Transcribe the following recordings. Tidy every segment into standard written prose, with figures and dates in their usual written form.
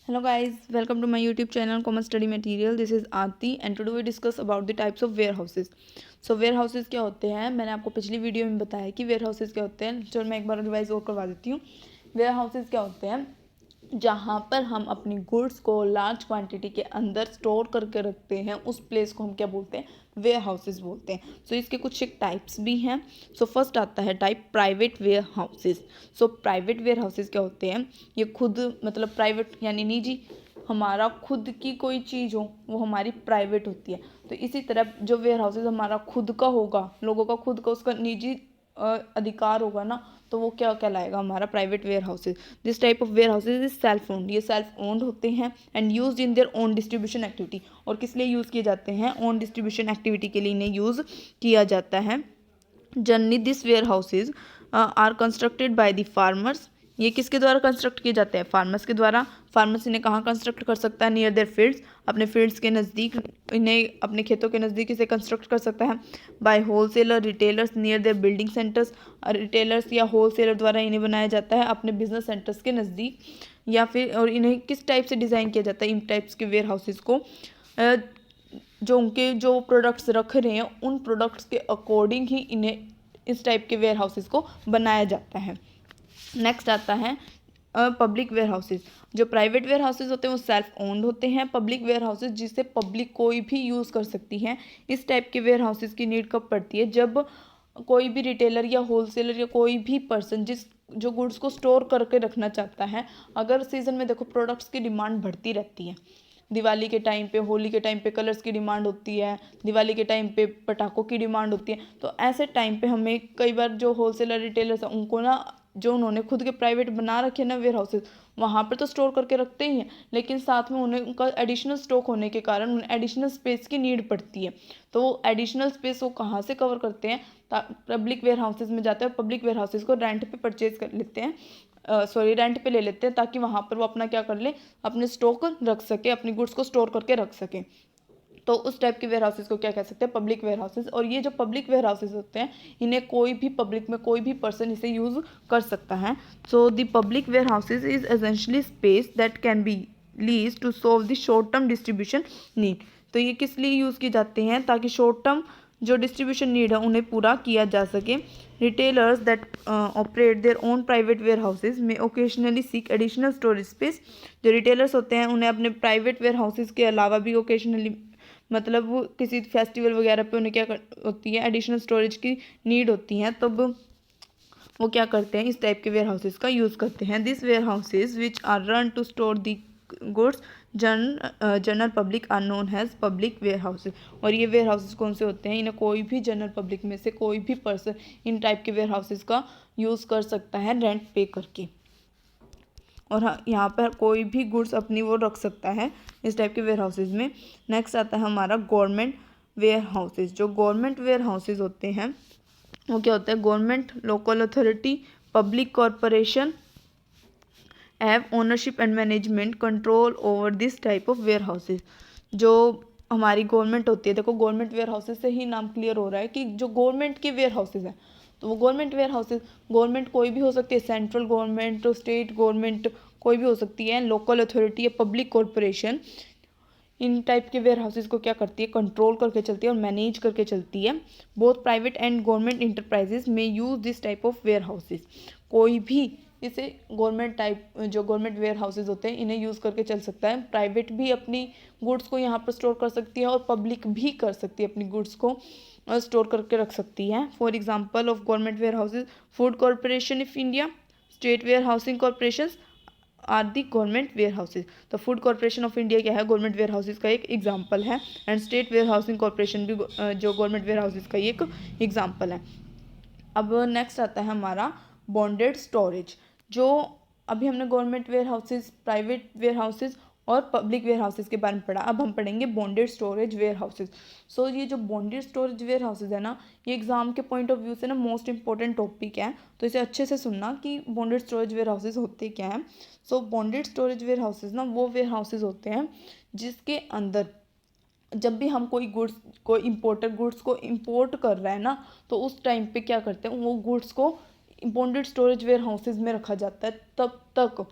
Hello guys, welcome to my YouTube channel Common Study Material. This is Aarti and today we discuss about the types of warehouses. So warehouses क्या होते हैं, मैंने आपको पिछली video में बताया कि warehouses क्या होते हैं. चलो मैं एक बार रिवाइज और करवा देती हूँ. warehouses क्या होते हैं, जहाँ पर हम अपनी गुड्स को लार्ज क्वांटिटी के अंदर स्टोर करके रखते हैं, उस प्लेस को हम क्या बोलते हैं, वेयर हाउसेज बोलते हैं. सो इसके कुछ एक टाइप्स भी हैं. सो फर्स्ट आता है type private warehouses. So private warehouses क्या होते हैं, ये खुद मतलब प्राइवेट यानी निजी, हमारा खुद की कोई चीज़ हो वो हमारी प्राइवेट होती है. तो इसी तरह जो वेयर हाउसेज हमारा खुद का होगा, लोगों का खुद का उसका निजी अधिकार होगा ना, तो वो क्या कहलाएगा, हमारा private warehouses. This type of warehouses is self owned. ये सेल्फ ओन्ड होते हैं and used in their own distribution activity. और किस लिए यूज़ किए जाते हैं, ओन डिस्ट्रीब्यूशन एक्टिविटी के लिए इन्हें यूज़ किया जाता है. Generally this warehouses are constructed by the farmers. ये किसके द्वारा कंस्ट्रक्ट किए जाते हैं, फार्मर्स के द्वारा. फार्मर्स इन्हें कहाँ कंस्ट्रक्ट कर सकता है, नियर देयर फील्ड्स, अपने फील्ड्स के नज़दीक, इन्हें अपने खेतों के नज़दीक इसे कंस्ट्रक्ट कर सकता है. By wholesaler retailers near their building centres. Retailers या होलसेलर द्वारा इन्हें बनाया जाता है अपने बिजनेस सेंटर्स के नज़दीक. या फिर और इन्हें किस टाइप से डिज़ाइन किया जाता है, इन टाइप्स के वेयर हाउसेज को, जो उनके जो प्रोडक्ट्स रख रहे हैं उन प्रोडक्ट्स के अकॉर्डिंग ही इन्हें इस टाइप के वेयर हाउसेज को बनाया जाता है. नेक्स्ट आता है पब्लिक वेयर हाउसेज. जो प्राइवेट वेयर हाउसेज होते हैं वो सेल्फ ओन्ड होते हैं. पब्लिक वेयर हाउसेज जिसे पब्लिक कोई भी यूज़ कर सकती है. इस टाइप के वेयर हाउसेज की नीड कब पड़ती है, जब कोई भी रिटेलर या होलसेलर या कोई भी पर्सन जो गुड्स को स्टोर करके रखना चाहता है. अगर सीज़न में देखो प्रोडक्ट्स की डिमांड बढ़ती रहती है. दिवाली के टाइम पे, होली के टाइम पे कलर्स की डिमांड होती है, दिवाली के टाइम पे पटाखों की डिमांड होती है. तो ऐसे टाइम पे हमें कई बार जो होलसेलर रिटेलर्स हैं उनको ना, जो उन्होंने खुद के प्राइवेट बना रखे हैं ना वेयर हाउसेज, वहाँ पर तो स्टोर करके रखते ही हैं, लेकिन साथ में उन्हें उनका एडिशनल स्टॉक होने के कारण उन्हें एडिशनल स्पेस की नीड पड़ती है. तो वो एडिशनल स्पेस वो कहाँ से कवर करते हैं, पब्लिक वेयर हाउसेज में जाते हैं. पब्लिक वेयर हाउसेज को रेंट पे परचेज कर लेते हैं, रेंट पे ले लेते हैं, ताकि वहाँ पर वो अपना क्या कर ले, अपने स्टॉक रख सके, अपनी गुड्स को स्टोर करके रख सके. तो उस टाइप के वेयर हाउसेज को क्या कह सकते हैं, पब्लिक वेयर हाउसेज. और ये जो पब्लिक वेयर हाउसेज होते हैं, इन्हें कोई भी पब्लिक में कोई भी पर्सन इसे यूज़ कर सकता है. So the public warehouses is essentially space that can be lease to solve the short term distribution need. तो ये किस लिए यूज़ किए जाते हैं, ताकि शॉर्ट टर्म जो डिस्ट्रीब्यूशन नीड है उन्हें पूरा किया जा सके. Retailers that operate their own private warehouses में occasionally seek additional storage space. जो रिटेलर्स होते हैं उन्हें अपने प्राइवेट वेयर हाउसेज के अलावा भी ओकेजनली, मतलब वो किसी फेस्टिवल वगैरह पे उन्हें क्या होती है, एडिशनल स्टोरेज की नीड होती है, तब वो क्या करते हैं, इस टाइप के वेयर हाउसेज का यूज़ करते हैं. This warehouses which are run to store the goods general public are known has public warehouses. और ये वेयर हाउसेज कौन से होते हैं, इन्हें कोई भी जनरल पब्लिक में से कोई भी पर्सन इन टाइप के वेयर हाउसेज का यूज़ कर सकता है रेंट पे करके. और हाँ, यहाँ पर कोई भी गुड्स अपनी वो रख सकता है इस टाइप के वेयर हाउसेज में. नेक्स्ट आता है हमारा गवर्नमेंट वेयर हाउसेज. जो गवर्नमेंट वेयर हाउसेज होते हैं वो क्या होता है, government, local authority, public corporation have ownership and management control over this type of warehouses. जो हमारी गवर्नमेंट होती है, देखो गवर्नमेंट वेयर हाउसेज से ही नाम क्लियर हो रहा है कि जो गवर्नमेंट के वेयर हाउसेज हैं, तो वो गवर्नमेंट वेयर हाउसेज, गवर्नमेंट कोई भी हो सकती है, सेंट्रल गवर्नमेंट, स्टेट गवर्नमेंट कोई भी हो सकती है, लोकल अथॉरिटी या पब्लिक कॉरपोरेशन, इन टाइप के वेयर हाउसेज को क्या करती है, कंट्रोल करके चलती है और मैनेज करके चलती है. Both private and government enterprises में use this type of warehouses. कोई भी इसे गवर्नमेंट टाइप, जो गवर्नमेंट वेयर हाउसेज होते हैं इन्हें यूज़ करके चल सकता है. प्राइवेट भी अपनी गुड्स को यहाँ पर स्टोर कर सकती है और पब्लिक भी कर सकती है, अपनी गुड्स को स्टोर करके रख सकती है. For example of government warehouses, food corporation of India, state warehousing corporation are the government warehouses. तो फूड कॉरपोरेशन ऑफ इंडिया क्या है, गवर्नमेंट वेयर हाउसेज का एक एग्जाम्पल है. And state warehousing corporation भी जो government warehouses का एक एग्जाम्पल है. अब नेक्स्ट आता है हमारा बॉन्डेड स्टोरेज. जो अभी हमने government warehouses, private warehouses और पब्लिक वेयर हाउसेज के बारे में पढ़ा. अब हम पढ़ेंगे bonded storage warehouses. So ये जो बॉन्डेड स्टोरेज वेयर हाउसेज है ना, ये एग्जाम के पॉइंट ऑफ व्यू से ना मोस्ट इंपॉर्टेंट टॉपिक है. तो इसे अच्छे से सुनना कि बॉन्डेड स्टोरेज वेयर हाउसेज होते क्या हैं. सो बॉन्डेड स्टोरेज वेयर हाउसेज ना वो वेयर हाउसेज होते हैं जिसके अंदर जब भी हम कोई गुड्स को इम्पोर्टर गुड्स को इम्पोर्ट कर रहा है ना, तो उस टाइम पे क्या करते हैं, वो गुड्स को बॉन्डेड स्टोरेज वेयर हाउसेज में रखा जाता है तब तक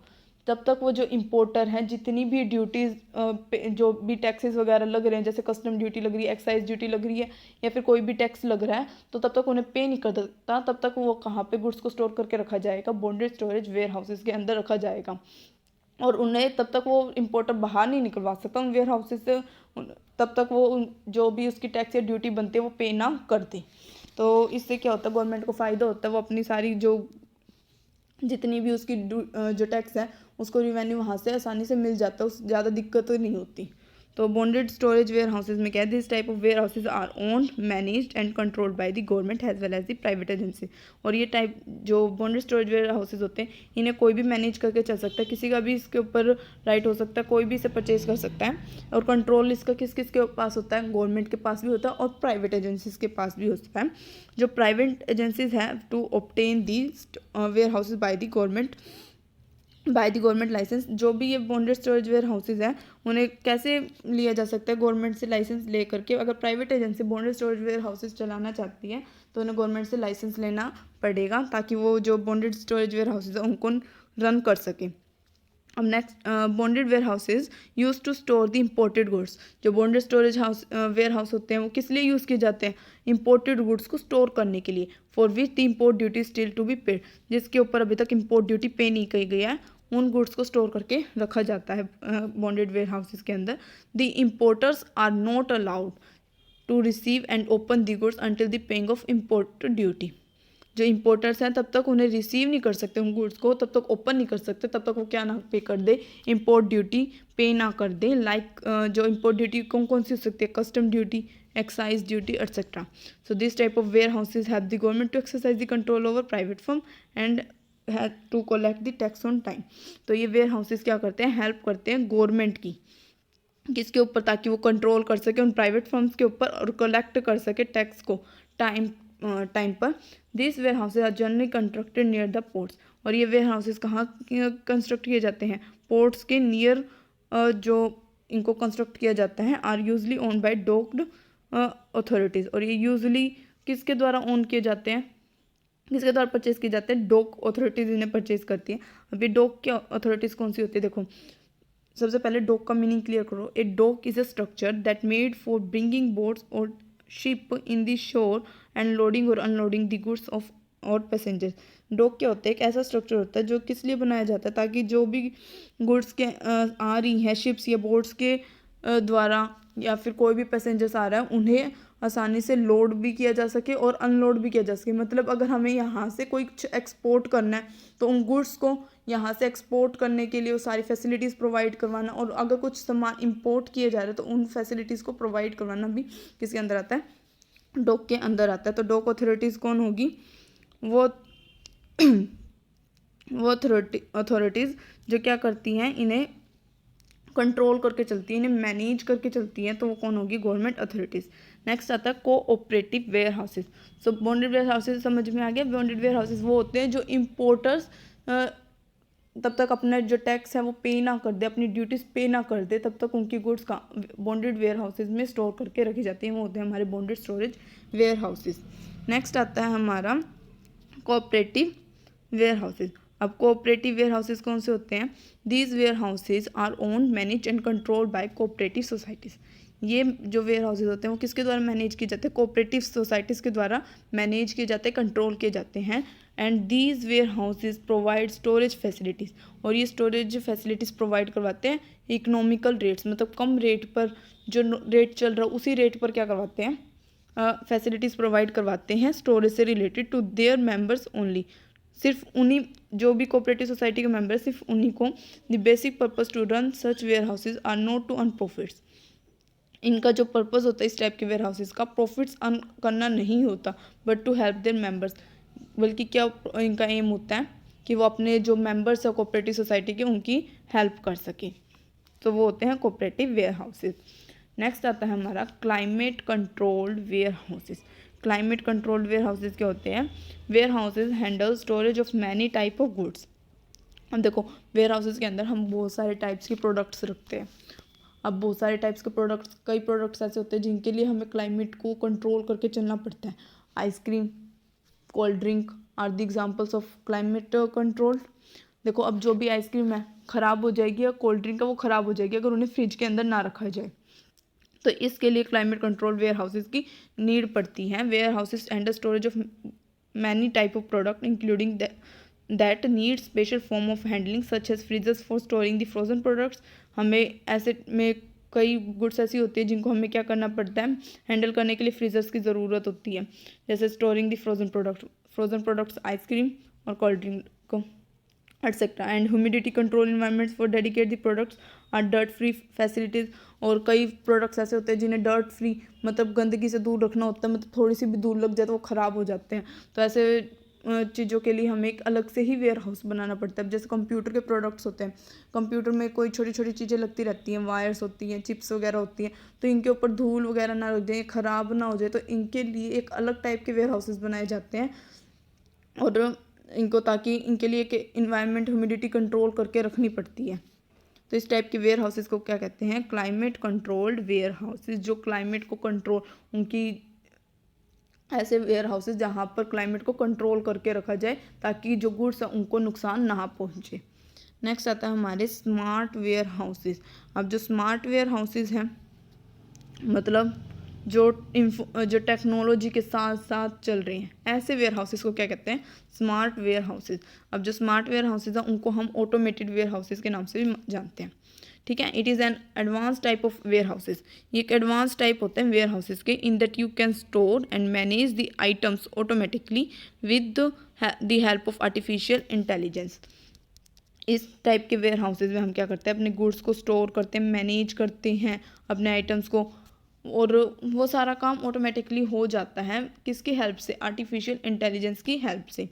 तब तक वो जो इम्पोर्टर हैं जितनी भी ड्यूटीज़ जो भी टैक्सेस वगैरह लग रहे हैं, जैसे कस्टम ड्यूटी लग रही है, एक्साइज ड्यूटी लग रही है, या फिर कोई भी टैक्स लग रहा है, तो तब तक उन्हें पे नहीं कर सकता। तब तक वो कहाँ पे गुड्स को स्टोर करके रखा जाएगा? बॉन्डेड स्टोरेज वेयर हाउसेज के अंदर रखा जाएगा। और उन्हें तब तक वो इम्पोर्टर बाहर नहीं निकलवा सकता उन वेयर हाउसेज से, तब तक वो जो भी उसकी टैक्स या ड्यूटी बनती है वो पे ना कर दे। तो इससे क्या होता है, गवर्नमेंट को फ़ायदा होता है, वो अपनी सारी जो जितनी भी उसकी जो टैक्स है उसको रिवेन्यू वहाँ से आसानी से मिल जाता है, उस ज़्यादा दिक्कत तो नहीं होती। तो बॉन्डेड स्टोरेज वेयर हाउसेज में क्या है, this type of warehouses are owned, managed and controlled by the government as well as the private agency. और ये टाइप जो बॉन्डेड स्टोरेज वेयर हाउसेज होते हैं, इन्हें कोई भी मैनेज करके चल सकता है, किसी का भी इसके ऊपर राइट हो सकता है, कोई भी इसे परचेज कर सकता है। और कंट्रोल इसका किस किस के पास होता है? गवर्नमेंट के पास भी होता है और प्राइवेट एजेंसीज के पास भी होता है। जो प्राइवेट एजेंसीज हैं to obtain the warehouses by the government licence, जो भी ये बॉन्डेड स्टोरेज वेयर हाउसेज हैं उन्हें कैसे लिया जा सकता है? गवर्नमेंट से लाइसेंस ले करके। अगर private agency bonded storage warehouses चलाना चाहती है तो उन्हें गवर्नमेंट से लाइसेंस लेना पड़ेगा, ताकि वो जो बॉन्डेड स्टोरेज वेयर हाउसेज है उनको रन कर सके। अब next, bonded warehouses use to store the imported goods. जो बॉन्डेड स्टोरेज वेयर हाउस होते हैं वो किस लिए यूज़ किए जाते हैं? इम्पोर्टेड गुड्स को स्टोर करने के लिए। For which the import duty still to be paid, जिसके ऊपर अभी तक इम्पोर्ट ड्यूटी पे नहीं की गई है, उन गुड्स को स्टोर करके रखा जाता है बॉन्डेड वेयर हाउसेज के अंदर। The importers are not allowed to receive and open the goods until the paying of import duty. जो इम्पोर्टर्स हैं तब तक उन्हें रिसीव नहीं कर सकते उन गुड्स को, तब तक ओपन नहीं कर सकते, तब तक वो क्या ना पे कर दे, इम्पोर्ट ड्यूटी पे ना कर दे। लाइक जो इम्पोर्ट ड्यूटी कौन कौन सी हो सकती है? Custom duty, excise duty, etcetera. So this type of warehouses have the government to exercise the control over private firm and have to collect the tax on time. तो ये warehouses क्या करते हैं? Help करते हैं government की, किसके ऊपर? ताकि वो कंट्रोल कर सके उन प्राइवेट फर्म्स के ऊपर और कलेक्ट कर सके टैक्स को टाइम पर। This warehouses are generally constructed near the ports. और ये वेयर हाउसेज कहाँ कंस्ट्रक्ट किए जाते हैं? पोर्ट्स के नियर जो इनको कंस्ट्रक्ट किया जाता है। Are usually own by docked authorities. और ये यूजली किसके द्वारा ओन किए जाते हैं? किसके द्वारा परचेज किए जाते हैं? डॉक अथॉरिटीज़ इन्हें परचेज करती हैं। अभी डॉक की अथॉरिटीज़ कौन सी होती है? देखो, सबसे पहले डॉक का मीनिंग क्लियर करो। A dock is a structure that made for bringing boats और ship in the shore and loading और अनलोडिंग द गुड्स ऑफ और पैसेंजर्स। डॉक क्या होता है? एक ऐसा स्ट्रक्चर होता है जो किस लिए बनाया जाता है? ताकि जो भी गुड्स के आ रही हैं शिप्स या बोट्स के द्वारा, या फिर कोई भी पैसेंजर्स आ रहा है, उन्हें आसानी से लोड भी किया जा सके और अनलोड भी किया जा सके। मतलब अगर हमें यहाँ से कोई एक्सपोर्ट करना है तो उन गुड्स को यहाँ से एक्सपोर्ट करने के लिए वो सारी फैसिलिटीज़ प्रोवाइड करवाना, और अगर कुछ सामान इंपोर्ट किए जा रहे हैं तो उन फैसिलिटीज़ को प्रोवाइड करवाना भी किसके अंदर आता है? डॉक के अंदर आता है। तो डॉक अथॉरिटीज़ कौन होगी? वो अथॉरिटीज़ जो क्या करती हैं, इन्हें कंट्रोल करके चलती है, इन्हें मैनेज करके चलती हैं, तो वो कौन होगी? Government authorities. नेक्स्ट आता है cooperative warehouses. So bonded warehouses समझ में आ गया। बॉन्डेड वेयर हाउसेज वो होते हैं जो इम्पोर्टर्स तब तक अपना जो टैक्स है वो पे ना कर दे, अपनी ड्यूटीज़ पे ना कर दे, तब तक उनकी गुड्स का बॉन्डेड वेयर हाउसेज में स्टोर करके रखी जाती हैं। वो होते हैं हमारे bonded storage warehouses. Next आता है हमारा कोऑपरेटिव वेयर हाउसेज। अब कोऑपरेटिव वेयर हाउसेज कौन से होते हैं? These warehouses are owned, manage and control by cooperative societies. ये जो वेयर हाउसेज होते हैं वो किसके द्वारा मैनेज किए जाते हैं? कोऑपरेटिव सोसाइटीज़ के द्वारा मैनेज किए जाते हैं, कंट्रोल किए जाते हैं। And these where houses provide storage facilities. और ये स्टोरेज फैसिलिटीज़ प्रोवाइड करवाते हैं इकोनॉमिकल रेट्स, मतलब कम रेट पर, जो रेट चल रहा है उसी रेट पर क्या करवाते हैं? फैसिलिटीज़ प्रोवाइड करवाते हैं स्टोरेज से related to their members only. सिर्फ उन्हीं जो भी कोऑपरेटिव सोसाइटी के मेंबर, सिर्फ उन्हीं को। The basic purpose to run such warehouses are not to earn profits. इनका जो पर्पस होता है इस टाइप के वेयर हाउसेज का, प्रॉफिट्स अर्न करना नहीं होता, but to help their members. बल्कि क्या इनका एम होता है कि वो अपने जो मेंबर्स है कोऑपरेटिव सोसाइटी के, उनकी हेल्प कर सके। तो वो होते हैं कोऑपरेटिव वेयर हाउसेज। नेक्स्ट आता है हमारा climate controlled warehouses. Climate controlled warehouses क्या होते हैं? Warehouses handle storage of many type of goods. अब देखो, वेयर हाउसेज के अंदर हम बहुत सारे टाइप्स के प्रोडक्ट्स रखते हैं। अब बहुत सारे टाइप्स के प्रोडक्ट्स, कई प्रोडक्ट्स ऐसे होते हैं जिनके लिए हमें क्लाइमेट को कंट्रोल करके चलना पड़ता है। Ice cream, cold drink are the examples of climate control. देखो, अब जो भी आइसक्रीम है ख़राब हो जाएगी या कोल्ड ड्रिंक है वो ख़राब हो जाएगी अगर उन्हें फ्रिज के अंदर ना रखा जाए। तो इसके लिए क्लाइमेट कंट्रोल वेयर हाउसेज की नीड पड़ती है। Warehouses and storage of many type of product including that need special form of handling such as freezers for storing the frozen products. हमें ऐसे में कई गुड्स ऐसी होती है जिनको हमें क्या करना पड़ता है, हैंडल करने के लिए फ्रीजर्स की ज़रूरत होती है, जैसे storing the frozen products ice cream और कोल्ड ड्रिंक को etcetera. And humidity control environments for dedicate the products are dirt free facilities. और कई प्रोडक्ट्स ऐसे होते हैं जिन्हें डर्ट फ्री मतलब गंदगी से दूर रखना होता है, मतलब थोड़ी सी भी दूर लग जाए तो वो ख़राब हो जाते हैं। तो ऐसे चीज़ों के लिए हमें एक अलग से ही वेयर हाउस बनाना पड़ता है। जैसे कंप्यूटर के प्रोडक्ट्स होते हैं, कंप्यूटर में कोई छोटी छोटी चीज़ें लगती रहती हैं, वायर्स होती हैं, चिप्स वगैरह होती हैं, तो इनके ऊपर धूल वगैरह ना लग जाए, ख़राब ना हो जाए, तो इनके लिए एक अलग टाइप के वेयर हाउसेस बनाए जाते हैं। और इनको ताकि इनके लिए एक इन्वायरमेंट ह्यूमिडिटी कंट्रोल करके रखनी पड़ती है। तो इस टाइप के वेयर हाउसेस को क्या कहते हैं, क्लाइमेट कंट्रोल्ड वेयर हाउसेस, जो क्लाइमेट को कंट्रोल, उनकी ऐसे वेयर हाउसेस जहाँ पर क्लाइमेट को कंट्रोल करके रखा जाए ताकि जो गुड्स हैं उनको नुकसान ना पहुँचे। नेक्स्ट आता है हमारे स्मार्ट वेयर हाउसेस। अब जो स्मार्ट वेयर हाउसेस हैं मतलब जो टेक्नोलॉजी के साथ साथ चल रहे हैं, ऐसे वेयर हाउसेस को क्या कहते हैं, स्मार्ट वेयर हाउसेस। अब जो स्मार्ट वेयर हाउसेस हैं उनको हम ऑटोमेटेड वेयर हाउसेस के नाम से भी जानते हैं। ठीक है, it is an advance type of warehouses. ये एक एडवांस टाइप होते हैं वेयर हाउसेस के, in that you can store and manage the items automatically with the help of artificial intelligence. इस टाइप के वेयर हाउसेज में हम क्या करते हैं, अपने गुड्स को स्टोर करते हैं, मैनेज करते हैं अपने आइटम्स को, और वो सारा काम ऑटोमेटिकली हो जाता है किसकी हेल्प से, आर्टिफिशियल इंटेलिजेंस की हेल्प से।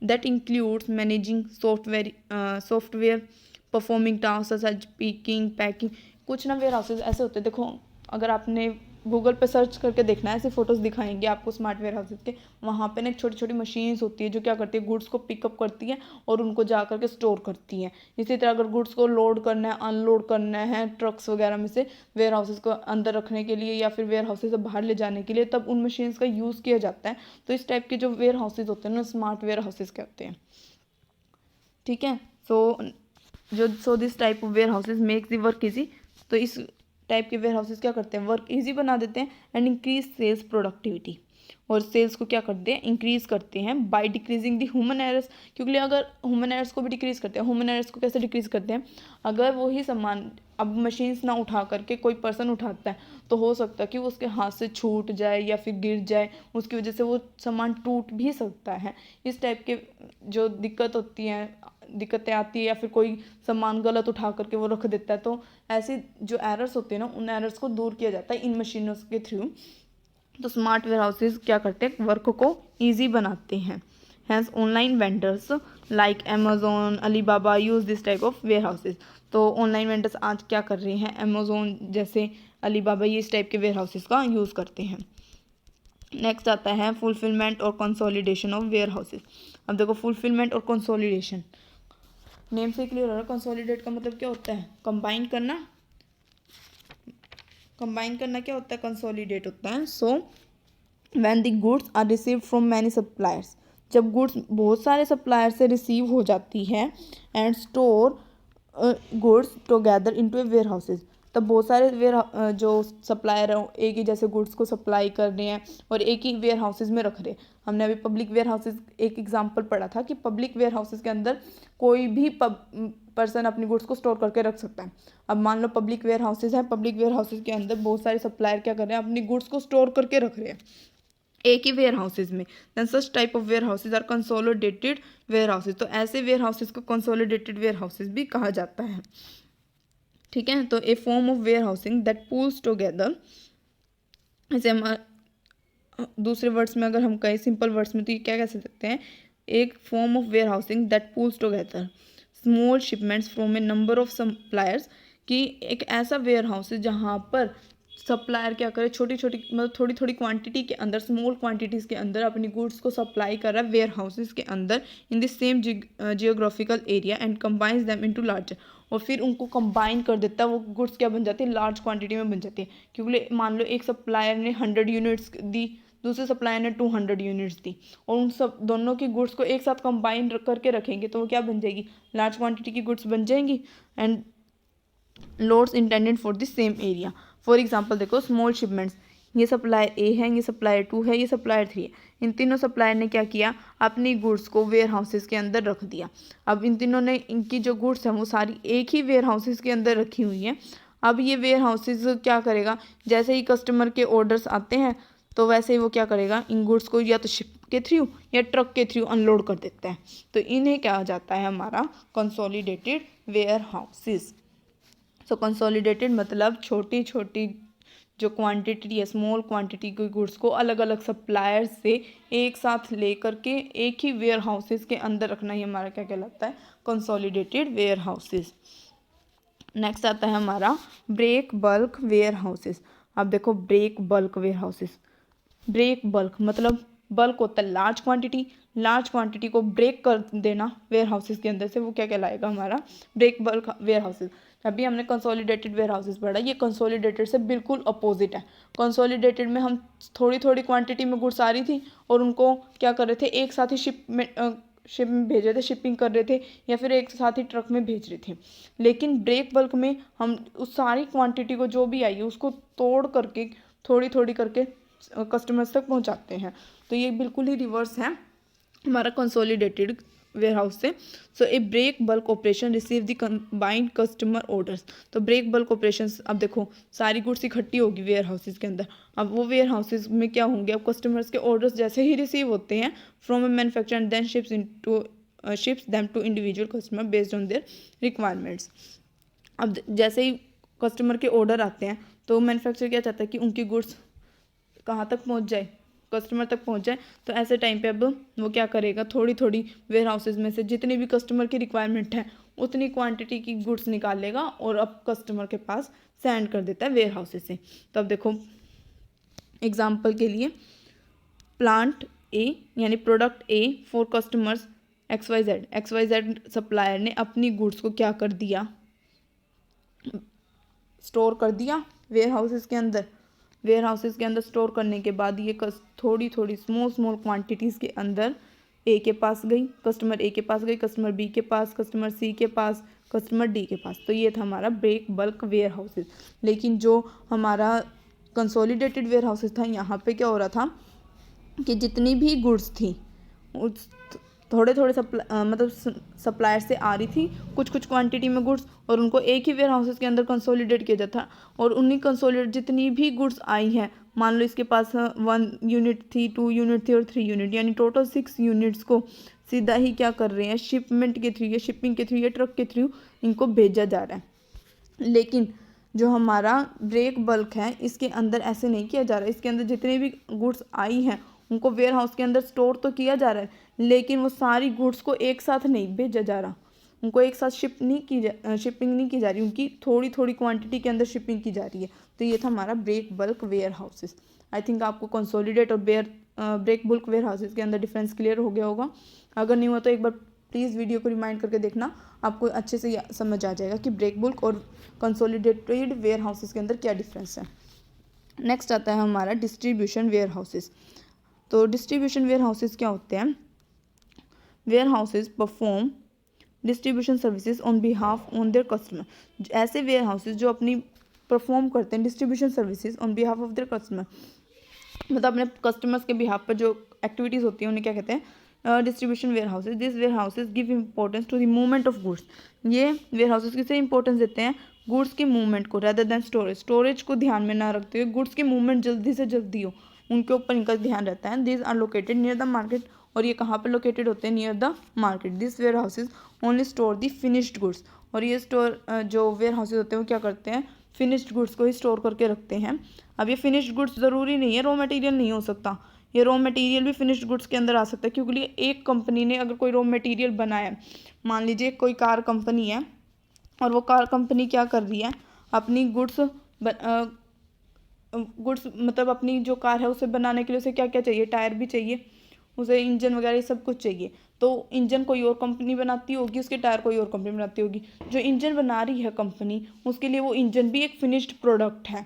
That includes managing software performing task such picking packing. कुछ ना वेयर हाउसेज ऐसे होते हैं, देखो अगर आपने गूगल पे सर्च करके देखना है, ऐसी फोटोज़ दिखाएंगे आपको स्मार्ट वेयर हाउसेज के। वहाँ पे ना एक छोटी छोटी मशीन्स होती है जो क्या करती है, गुड्स को पिकअप करती है और उनको जा करके स्टोर करती हैं। इसी तरह अगर गुड्स को लोड करना है, अनलोड करना है ट्रक्स वगैरह में से वेयर हाउसेज को अंदर रखने के लिए या फिर वेयर हाउसेज से बाहर ले जाने के लिए, तब उन मशीन्स का यूज़ किया जाता है। तो इस टाइप के जो वेयर हाउसेज होते हैं ना, स्मार्ट वेयर हाउसेज कहते हैं। ठीक है, so this type of warehouses make the work easy. तो इस टाइप के वेयर हाउसेज क्या करते हैं, वर्क इजी बना देते हैं एंड इंक्रीज सेल्स प्रोडक्टिविटी। और सेल्स को क्या करते हैं, इंक्रीज करते हैं by decreasing the human errors. क्योंकि अगर ह्यूमन एरर्स को भी डिक्रीज करते हैं, ह्यूमन एरर्स को कैसे डिक्रीज करते हैं, अगर वही सामान अब मशीन्स ना उठा करके कोई पर्सन उठाता है तो हो सकता है कि वो उसके हाथ से छूट जाए या फिर गिर जाए, उसकी वजह से वो सामान टूट भी सकता है। इस टाइप के जो दिक्कतें आती है या फिर कोई सामान गलत उठा करके वो रख देता है, तो ऐसे जो एरर्स होते हैं ना, उन एरर्स को दूर किया जाता है इन मशीनों के थ्रू। तो स्मार्ट वेयर हाउसेज क्या करते हैं, वर्क को ईजी बनाते हैं। Hence online vendors like Amazon Alibaba use this type of warehouses. तो ऑनलाइन वेंडर्स आज क्या कर रहे हैं, अमेजोन जैसे अलीबाबा ये इस टाइप के वेयर हाउसेज का यूज़ करते हैं। नेक्स्ट आता है फुलफिलमेंट और कंसोलिडेशन ऑफ वेयर हाउसेज। अब देखो फुलफिलमेंट और कंसोलिडेशन, नेम से क्लियर हो रहा है। कंसोलिडेट का मतलब क्या होता है, कंबाइन करना। कंबाइन करना क्या होता है, कंसोलिडेट होता है। So when the goods are received from many suppliers, जब गुड्स बहुत सारे सप्लायर से रिसीव हो जाती है and store goods together into a warehouses, तब बहुत सारे जो सप्लायर हैं एक ही जैसे गुड्स को सप्लाई कर रहे हैं और एक ही वेयर हाउसेज में रख रहे हैं। हमने अभी पब्लिक वेयर हाउसेज एक एग्जांपल पढ़ा था कि पब्लिक वेयर हाउसेज के अंदर कोई भी पर्सन अपनी गुड्स को स्टोर करके रख सकता है। अब मान लो पब्लिक वेयर हाउसेज हैं, पब्लिक वेयर हाउसेज के अंदर बहुत सारे सप्लायर क्या कर रहे हैं, अपनी गुड्स को स्टोर करके रख रहे हैं एक ही वेयर हाउसेज में। Than such type of warehouses are consolidated warehouses. तो ऐसे वेयर हाउसेज को कंसोलिडेटेड वेयर हाउसेज भी कहा जाता है। ठीक है, तो a form of warehousing that pools together, जैसे हम दूसरे वर्ड्स में अगर हम कहें सिंपल वर्ड्स में तो ये क्या कह सकते हैं, एक form of warehousing that pools together small shipments from a number of suppliers. कि एक ऐसा वेयर हाउस है जहाँ पर सप्लायर क्या करे, छोटी छोटी मतलब थोड़ी थोड़ी क्वांटिटी के अंदर, स्मॉल क्वांटिटीज़ के अंदर अपनी गुड्स को सप्लाई कर रहा है वेयर हाउसेज के अंदर in the same geographical area and combines them into larger. और फिर उनको कंबाइन कर देता है, वो गुड्स क्या बन जाती है, लार्ज क्वांटिटी में बन जाती है। क्योंकि मान लो एक सप्लायर ने 100 यूनिट्स दी दूसरे सप्लायर ने 200 यूनिट्स दी, और उन सब दोनों की गुड्स को एक साथ कंबाइन करके रखेंगे तो वो क्या बन जाएगी, लार्ज क्वांटिटी की गुड्स बन जाएंगी and loads intended for the same area. For example देखो, स्मॉल शिपमेंट्स, ये सप्लायर ए है, ये सप्लायर 2 है, ये सप्लायर 3 है। इन तीनों सप्लायर ने क्या किया, अपनी गुड्स को वेयर हाउसेस के अंदर रख दिया। अब इन तीनों ने, इनकी जो गुड्स हैं वो सारी एक ही वेयर हाउसेस के अंदर रखी हुई हैं। अब ये वेयर हाउसेस क्या करेगा, जैसे ही कस्टमर के ऑर्डर्स आते हैं तो वैसे ही वो क्या करेगा, इन गुड्स को या तो शिप के थ्रू या ट्रक के थ्रू अनलोड कर देता है। तो इन्हें क्या जाता है हमारा consolidated warehouses. So consolidated मतलब छोटी छोटी जो क्वांटिटी है, स्मॉल क्वांटिटी की गुड्स को अलग अलग सप्लायर से एक साथ लेकर के एक ही वेयर हाउसेस के अंदर रखना ही हमारा क्या कहलाता है, कंसोलिडेटेड वेयर हाउसेस। नेक्स्ट आता है हमारा ब्रेक बल्क वेयर हाउसेस। अब देखो, break bulk warehouses, break bulk मतलब बल्क होता है लार्ज क्वांटिटी, लार्ज क्वांटिटी को ब्रेक कर देना वेयर हाउसेस के अंदर से, वो क्या कहलाएगा हमारा ब्रेक बल्क वेयर हाउसेस। अभी हमने कंसोलिडेटेड वेयर हाउसेस पढ़ा, ये कंसोलिडेटेड से बिल्कुल अपोजिट है। कंसोलिडेटेड में हम थोड़ी थोड़ी क्वांटिटी में गुड्स आ रही थी और उनको क्या कर रहे थे, एक साथ ही शिप में भेज रहे थे, शिपिंग कर रहे थे या फिर एक साथ ही ट्रक में भेज रहे थे। लेकिन ब्रेक बल्क में हम उस सारी क्वांटिटी को जो भी आई है उसको तोड़ करके थोड़ी थोड़ी करके कस्टमर्स तक पहुंचाते हैं। तो ये बिल्कुल ही रिवर्स है हमारा कंसोलिडेटेड वेयर हाउस से। So a break bulk operation receive the combined customer orders. तो ब्रेक बल्क ऑपरेशन, अब देखो सारी गुड्स इकट्ठी होगी वेयर हाउसेज के अंदर। अब वो वेयर हाउसेज में क्या होंगे, अब कस्टमर्स के ऑर्डर्स जैसे ही रिसीव होते हैं from a manufacturer and then ships them to individual customer based on their requirements. अब जैसे ही कस्टमर के ऑर्डर आते हैं तो मैन्युफैक्चरर क्या चाहता है कि उनकी गुड्स कहाँ तक पहुँच जाए, कस्टमर तक पहुंच जाए। तो ऐसे टाइम पे अब वो क्या करेगा, थोड़ी थोड़ी वेयर हाउसेज में से जितनी भी कस्टमर की रिक्वायरमेंट है उतनी क्वांटिटी की गुड्स निकाल लेगा और अब कस्टमर के पास सेंड कर देता है वेयर हाउसेज से। तो अब देखो एग्जांपल के लिए, प्लांट ए यानी product A for customers XYZ supplier ने अपनी गुड्स को क्या कर दिया, स्टोर कर दिया वेयर हाउसेज के अंदर। वेयर हाउसेज के अंदर स्टोर करने के बाद ये थोड़ी थोड़ी स्मॉल क्वांटिटीज़ के अंदर ए के पास गई, कस्टमर ए के पास गई, कस्टमर बी के पास, कस्टमर सी के पास, कस्टमर डी के पास। तो ये था हमारा ब्रेक बल्क वेयर हाउसेज। लेकिन जो हमारा कंसोलिडेटेड वेयर हाउसेज था, यहाँ पे क्या हो रहा था कि जितनी भी गुड्स थी उस थोड़े थोड़े मतलब सप्लायर से आ रही थी कुछ क्वांटिटी में गुड्स, और उनको एक ही वेयर हाउसेस के अंदर कंसोलिडेट किया जाता। और उन्हीं कंसोलिडेट जितनी भी गुड्स आई हैं, मान लो इसके पास 1 यूनिट थी, 2 यूनिट थी और 3 यूनिट, यानी टोटल 6 यूनिट्स को सीधा ही क्या कर रहे हैं, शिपमेंट के थ्रू या शिपिंग के थ्रू या ट्रक के थ्रू इनको भेजा जा रहा है। लेकिन जो हमारा ब्रेक बल्क है इसके अंदर ऐसे नहीं किया जा रहा है। इसके अंदर जितनी भी गुड्स आई हैं उनको वेयर हाउस के अंदर स्टोर तो किया जा रहा है, लेकिन वो सारी गुड्स को एक साथ नहीं भेजा जा रहा, उनको एक साथ शिपिंग नहीं की जा रही, उनकी थोड़ी थोड़ी क्वांटिटी के अंदर शिपिंग की जा रही है। तो ये था हमारा break bulk warehouses. I think आपको कंसोलिडेट और ब्रेक बल्क वेयर हाउसेस के अंदर डिफरेंस क्लियर हो गया होगा। अगर नहीं हुआ तो एक बार प्लीज़ वीडियो को रिमाइंड करके देखना, आपको अच्छे से समझ आ जाएगा कि ब्रेक बल्क और कंसोलिडेटेड वेयर हाउसेस के अंदर क्या डिफरेंस है। नेक्स्ट आता है हमारा डिस्ट्रीब्यूशन वेयर हाउसेस। तो डिस्ट्रीब्यूशन वेयर हाउसेस क्या होते हैं, warehouses perform distribution services on behalf on their customer. ऐसे वेयर हाउसेस जो अपनी परफॉर्म करते हैं distribution services on behalf of their customer, मतलब अपने कस्टमर्स के बिहाफ पर जो एक्टिविटीज़ होती हैं उन्हें क्या कहते हैं, distribution warehouses. This warehouses give importance to the movement of goods. ये वेयर हाउसेज किसे इंपॉर्टेंस देते हैं, गुड्स की मूवमेंट को, रेदर देन स्टोरेज को ध्यान में ना रखते हुए गुड्स की मूवमेंट जल्दी से जल्दी हो, उनके ऊपर इनका ध्यान रहता है। This are located near the market, और ये कहाँ पे लोकेटेड होते हैं, near the market. This warehouses only store the finished goods, और ये जो वेयर हाउसेज होते हैं वो क्या करते हैं, फिनिश्ड गुड्स को ही स्टोर करके रखते हैं। अब ये फिनिश्ड गुड्स ज़रूरी नहीं है रॉ मटेरियल नहीं हो सकता, ये रॉ मटेरियल भी फिनिश्ड गुड्स के अंदर आ सकता है, क्योंकि एक कंपनी ने अगर कोई रॉ मटेरियल बनाया है, मान लीजिए कोई कार कंपनी है और वो कार कंपनी क्या कर रही है, अपनी गुड्स मतलब अपनी जो कार है उसे बनाने के लिए उसे क्या क्या चाहिए, टायर भी चाहिए, उसे इंजन वगैरह सब कुछ चाहिए। तो इंजन कोई और कंपनी बनाती होगी, उसके टायर कोई और कंपनी बनाती होगी। जो इंजन बना रही है कंपनी, उसके लिए वो इंजन भी एक फिनिश्ड प्रोडक्ट है,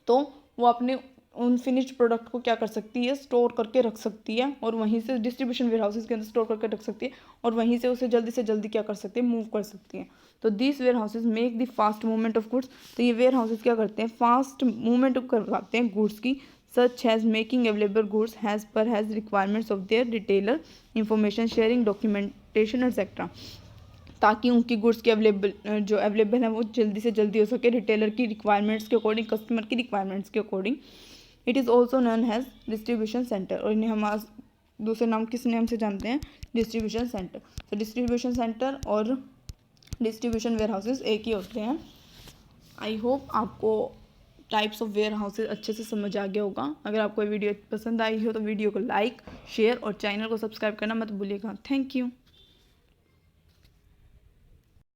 तो वो अपने उन फिनिश्ड प्रोडक्ट को क्या कर सकती है, स्टोर करके रख सकती है, और वहीं से डिस्ट्रीब्यूशन वेयर हाउसेज के अंदर स्टोर करके रख सकती है, और वहीं से उसे जल्दी से जल्दी क्या कर सकती है, मूव कर सकती है। तो this warehouses make the fast movement of goods. तो ये वेयर हाउसेज क्या करते हैं, फास्ट मूवमेंट करवाते हैं गुड्स की, such as making available goods as per as requirements of their retailer, information sharing, documentation etcetera, ताकि उनकी गुड्स की अवेलेबल है वो जल्दी से जल्दी हो सके रिटेलर की रिक्वायरमेंट्स के अकॉर्डिंग, कस्टमर की रिक्वायरमेंट्स के according. It is also known has distribution centre, और इन्हें हम आज दूसरे नाम किस नेम से जानते हैं, डिस्ट्रीब्यूशन सेंटर। तो डिस्ट्रीब्यूशन सेंटर और डिस्ट्रीब्यूशन वेयर हाउसेज एक ही होते हैं। आई होप आपको टाइप्स ऑफ वेयर हाउसेज अच्छे से समझ आ गया होगा। अगर आपको ये वीडियो पसंद आई हो तो वीडियो को लाइक, शेयर और चैनल को सब्सक्राइब करना मत भूलिएगा। Thank you.